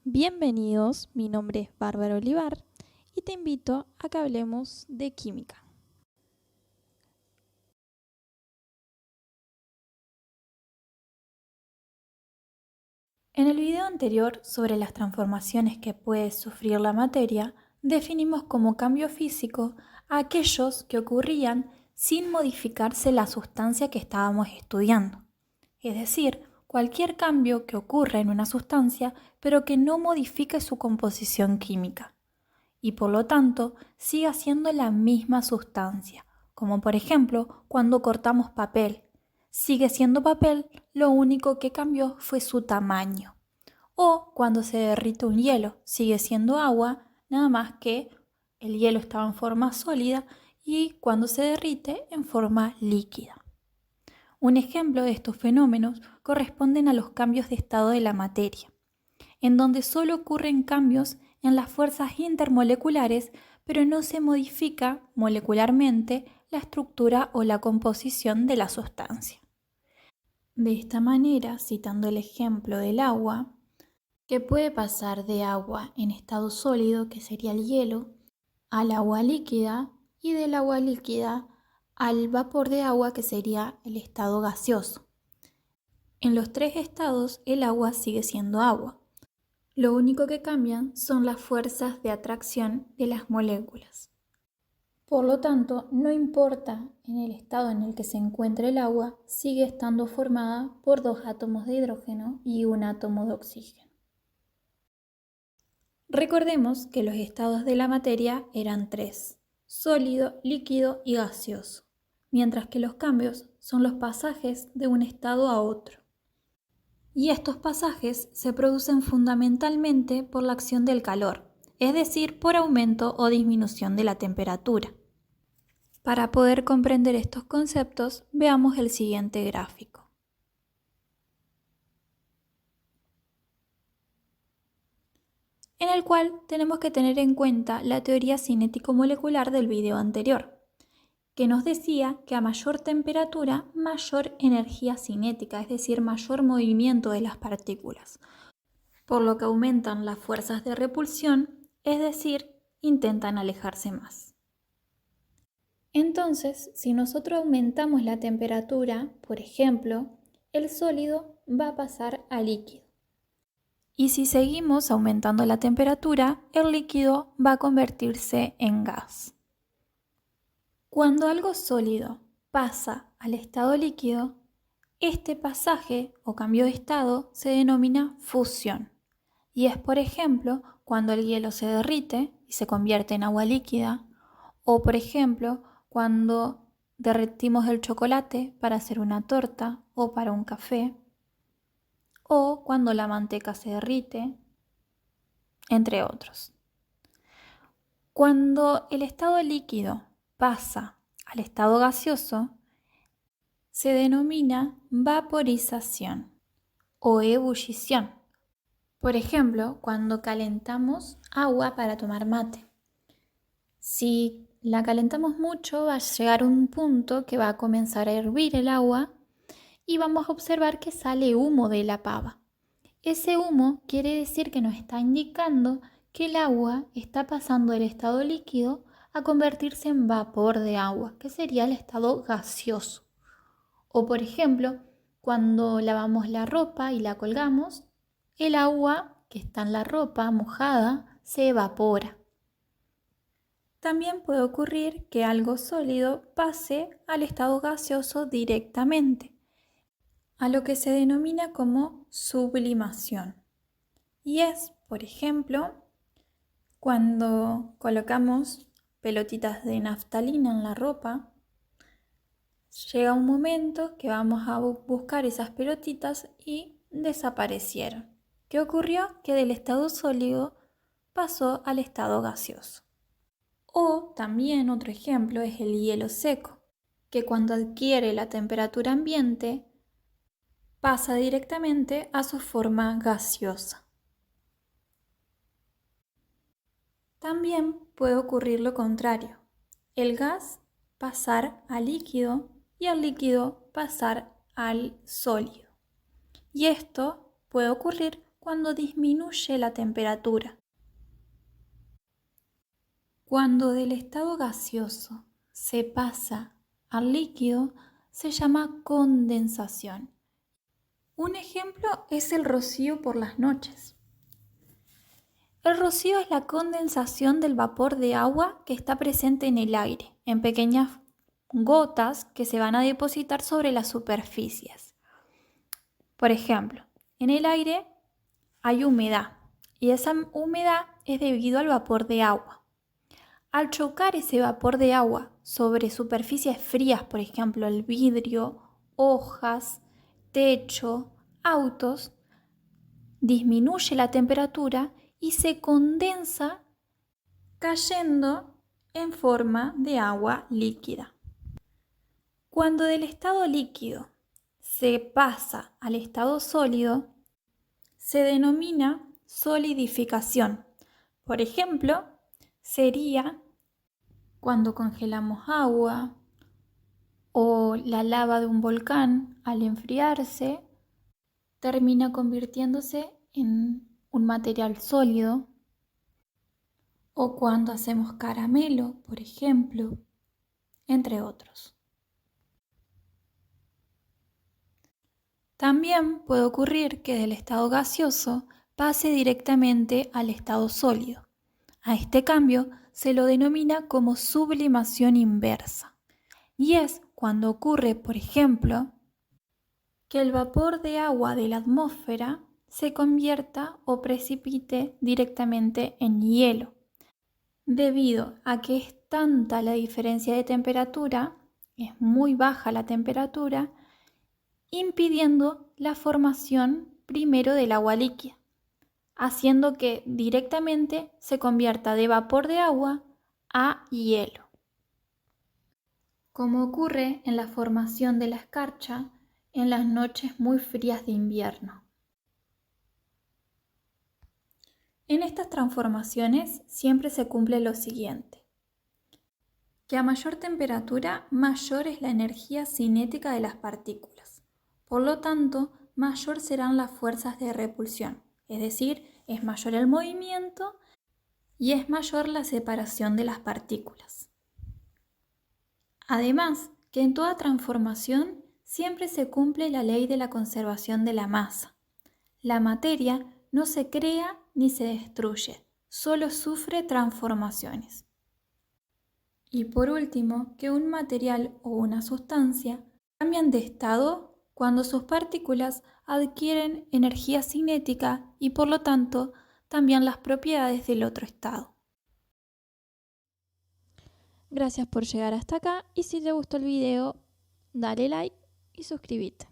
Bienvenidos, mi nombre es Bárbara Olivar y te invito a que hablemos de química. En el video anterior sobre las transformaciones que puede sufrir la materia, definimos como cambio físico a aquellos que ocurrían sin modificarse la sustancia que estábamos estudiando. Es decir, cualquier cambio que ocurra en una sustancia pero que no modifique su composición química y por lo tanto siga siendo la misma sustancia, como por ejemplo cuando cortamos papel. Sigue siendo papel, lo único que cambió fue su tamaño. O cuando se derrite un hielo, sigue siendo agua, nada más que el hielo estaba en forma sólida y cuando se derrite en forma líquida. Un ejemplo de estos fenómenos corresponden a los cambios de estado de la materia, en donde solo ocurren cambios en las fuerzas intermoleculares, pero no se modifica molecularmente la estructura o la composición de la sustancia. De esta manera, citando el ejemplo del agua, que puede pasar de agua en estado sólido, que sería el hielo, al agua líquida y del agua líquida al vapor de agua, que sería el estado gaseoso. En los tres estados el agua sigue siendo agua. Lo único que cambian son las fuerzas de atracción de las moléculas. Por lo tanto, no importa en el estado en el que se encuentre el agua, sigue estando formada por dos átomos de hidrógeno y un átomo de oxígeno. Recordemos que los estados de la materia eran tres: sólido, líquido y gaseoso, mientras que los cambios son los pasajes de un estado a otro. Y estos pasajes se producen fundamentalmente por la acción del calor, es decir, por aumento o disminución de la temperatura. Para poder comprender estos conceptos, veamos el siguiente gráfico. En el cual tenemos que tener en cuenta la teoría cinético-molecular del video anterior, que nos decía que a mayor temperatura, mayor energía cinética, es decir, mayor movimiento de las partículas, por lo que aumentan las fuerzas de repulsión, es decir, intentan alejarse más. Entonces, si nosotros aumentamos la temperatura, por ejemplo, el sólido va a pasar a líquido. Y si seguimos aumentando la temperatura, el líquido va a convertirse en gas. Cuando algo sólido pasa al estado líquido, este pasaje o cambio de estado se denomina fusión. Y es, por ejemplo, cuando el hielo se derrite y se convierte en agua líquida, o por ejemplo, cuando derretimos el chocolate para hacer una torta o para un café, o cuando la manteca se derrite, entre otros. Cuando el estado líquido pasa al estado gaseoso, se denomina vaporización o ebullición. Por ejemplo, cuando calentamos agua para tomar mate. Si la calentamos mucho, va a llegar un punto que va a comenzar a hervir el agua y vamos a observar que sale humo de la pava. Ese humo quiere decir que nos está indicando que el agua está pasando del estado líquido a convertirse en vapor de agua, que sería el estado gaseoso. O por ejemplo, cuando lavamos la ropa y la colgamos, el agua que está en la ropa mojada se evapora. También puede ocurrir que algo sólido pase al estado gaseoso directamente, a lo que se denomina como sublimación. Y es, por ejemplo, cuando colocamos pelotitas de naftalina en la ropa, llega un momento que vamos a buscar esas pelotitas y desaparecieron. ¿Qué ocurrió? Que del estado sólido pasó al estado gaseoso. O también otro ejemplo es el hielo seco, que cuando adquiere la temperatura ambiente pasa directamente a su forma gaseosa. También puede ocurrir lo contrario, el gas pasar al líquido y el líquido pasar al sólido. Y esto puede ocurrir cuando disminuye la temperatura. Cuando del estado gaseoso se pasa al líquido, se llama condensación. Un ejemplo es el rocío por las noches. El rocío es la condensación del vapor de agua que está presente en el aire, en pequeñas gotas que se van a depositar sobre las superficies. Por ejemplo, en el aire hay humedad y esa humedad es debido al vapor de agua. Al chocar ese vapor de agua sobre superficies frías, por ejemplo, el vidrio, hojas, techo, autos, disminuye la temperatura y se condensa cayendo en forma de agua líquida. Cuando del estado líquido se pasa al estado sólido, se denomina solidificación. Por ejemplo, sería cuando congelamos agua o la lava de un volcán al enfriarse termina convirtiéndose en un material sólido, o cuando hacemos caramelo, por ejemplo, entre otros. También puede ocurrir que del estado gaseoso pase directamente al estado sólido. A este cambio se lo denomina como sublimación inversa. Y es cuando ocurre, por ejemplo, que el vapor de agua de la atmósfera se convierta o precipite directamente en hielo, debido a que es tanta la diferencia de temperatura, es muy baja la temperatura, impidiendo la formación primero del agua líquida, haciendo que directamente se convierta de vapor de agua a hielo. Como ocurre en la formación de la escarcha en las noches muy frías de invierno. En estas transformaciones siempre se cumple lo siguiente: que a mayor temperatura, mayor es la energía cinética de las partículas. Por lo tanto, mayor serán las fuerzas de repulsión, es decir, es mayor el movimiento y es mayor la separación de las partículas. Además, que en toda transformación siempre se cumple la ley de la conservación de la masa. La materia no se crea ni se destruye, solo sufre transformaciones. Y por último, que un material o una sustancia cambian de estado cuando sus partículas adquieren energía cinética y por lo tanto también las propiedades del otro estado. Gracias por llegar hasta acá y si te gustó el video, dale like y suscríbete.